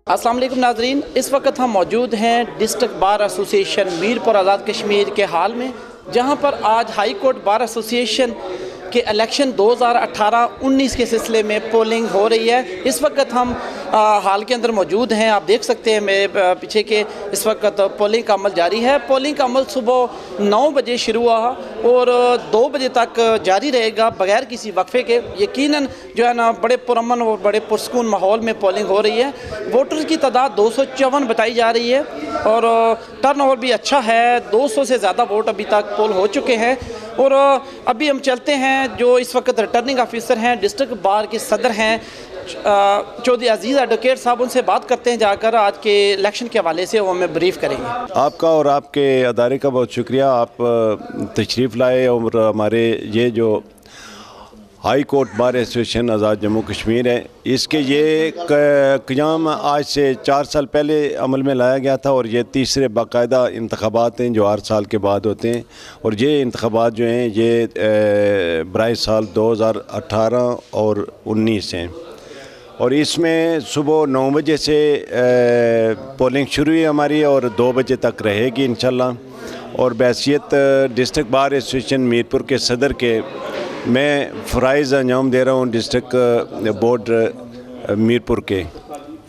अस्सलाम वालेकुम नाजरीन, इस वक्त हम मौजूद हैं district bar association Mirpur Azad Kashmir के हाल में, जहां पर आज हाई कोर्ट बार एसोसिएशन के इलेक्शन 2018-19 के सिलसिले में पोलिंग हो रही है। इस वक्त हम हाल के अंदर मौजूद हैं। आप देख सकते हैं मेरे पीछे के इस वक्त पोलिंग का अमल जारी है। पोलिंग का अमल सुबह 9 बजे शुरू हुआ और 2 बजे तक जारी रहेगा बगैर किसी वक्फे के। यकीनन जो है ना बड़े पुरअमन और बड़े पुरसकून माहौल में पोलिंग हो रही है। वोटर्स की तादाद 254 बताई जा रही है और टर्न ओवर भी अच्छा है। 200 से ज़्यादा वोट अभी तक पोल हो चुके हैं। और अभी हम चलते हैं, जो इस वक्त रिटर्निंग ऑफिसर हैं, डिस्ट्रिक्ट बार के सदर हैं चौधरी अजीज़ एडवोकेट साहब, उनसे बात करते हैं जाकर। आज के इलेक्शन के हवाले से वो हमें ब्रीफ करेंगे। आपका और आपके अदारे का बहुत शुक्रिया, आप तशरीफ़ लाए और हमारे ये जो हाई कोर्ट बार एसोसिएशन आज़ाद जम्मू कश्मीर है, इसके ये क़याम आज से 4 साल पहले अमल में लाया गया था और ये तीसरे बाकायदा इंतख़ाबात हैं जो 8 साल के बाद होते हैं। और ये इंतख़ाबात जो हैं ये बराए साल 2018 और 19 हैं और इसमें सुबह 9 बजे से पोलिंग शुरू हुई हमारी और 2 बजे तक रहेगी इंशाल्लाह। और बैसियत डिस्ट्रिक्ट बार एसोसिएशन मीरपुर के सदर के मैं फ़राइज़ अंजाम दे रहा हूँ डिस्ट्रिक्ट बोर्ड मीरपुर के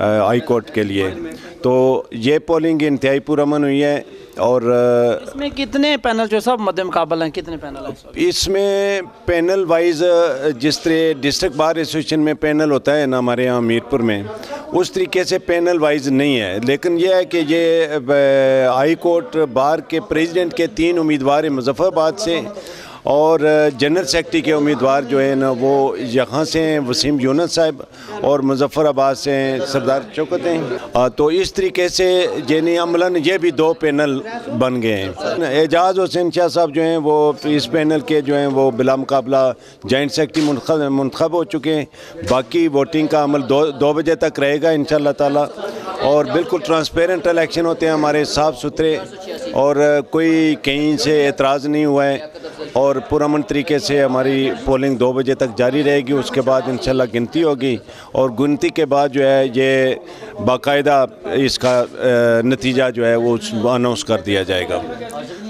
हाई कोर्ट के लिए। तो ये पोलिंग इंतहाई पुरअमन हुई है। और इसमें कितने पैनल जो सब मद्दे मुकाबला हैं, कितने पैनल हैं इसमें? पैनल वाइज जिस तरह डिस्ट्रिक्ट बार एसोसिएशन में पैनल होता है ना हमारे यहाँ मीरपुर में, उस तरीके से पैनल वाइज नहीं है। लेकिन यह है कि ये हाई कोर्ट बार के प्रेसिडेंट के 3 उम्मीदवार हैं मुजफ्फराबाद से और जनरल सेक्रेटरी के उम्मीदवार जो है ना वो यहाँ से हैं वसीम यूनुस साहब और मुजफ्फराबाद से हैं सरदार शौकत हैं। तो इस तरीके से यानी अमलन ये भी 2 पैनल बन गए हैं। एजाज़ हुसैन शाह साहब जो हैं वो इस पैनल के जो हैं वो बिला मुकाबला जॉइंट सेक्रेटरी मुंतखब हो चुके हैं। बाकी वोटिंग का अमल 2 बजे तक रहेगा इंशाअल्लाह ताला और बिल्कुल ट्रांसपेरेंट इलेक्शन होते हैं हमारे, साफ़ सुथरे और कोई कहीं से एतराज़ नहीं हुआ है और पुरअमन तरीके से हमारी पोलिंग 2 बजे तक जारी रहेगी। उसके बाद इंशाल्लाह गिनती होगी और गिनती के बाद जो है ये बाकायदा इसका नतीजा जो है वो अनाउंस कर दिया जाएगा।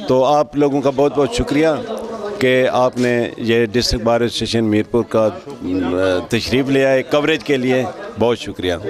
तो आप लोगों का बहुत बहुत शुक्रिया कि आपने ये डिस्ट्रिक्ट बार एसोसिएशन मीरपुर का तशरीफ़ लिया है कवरेज के लिए। बहुत शुक्रिया।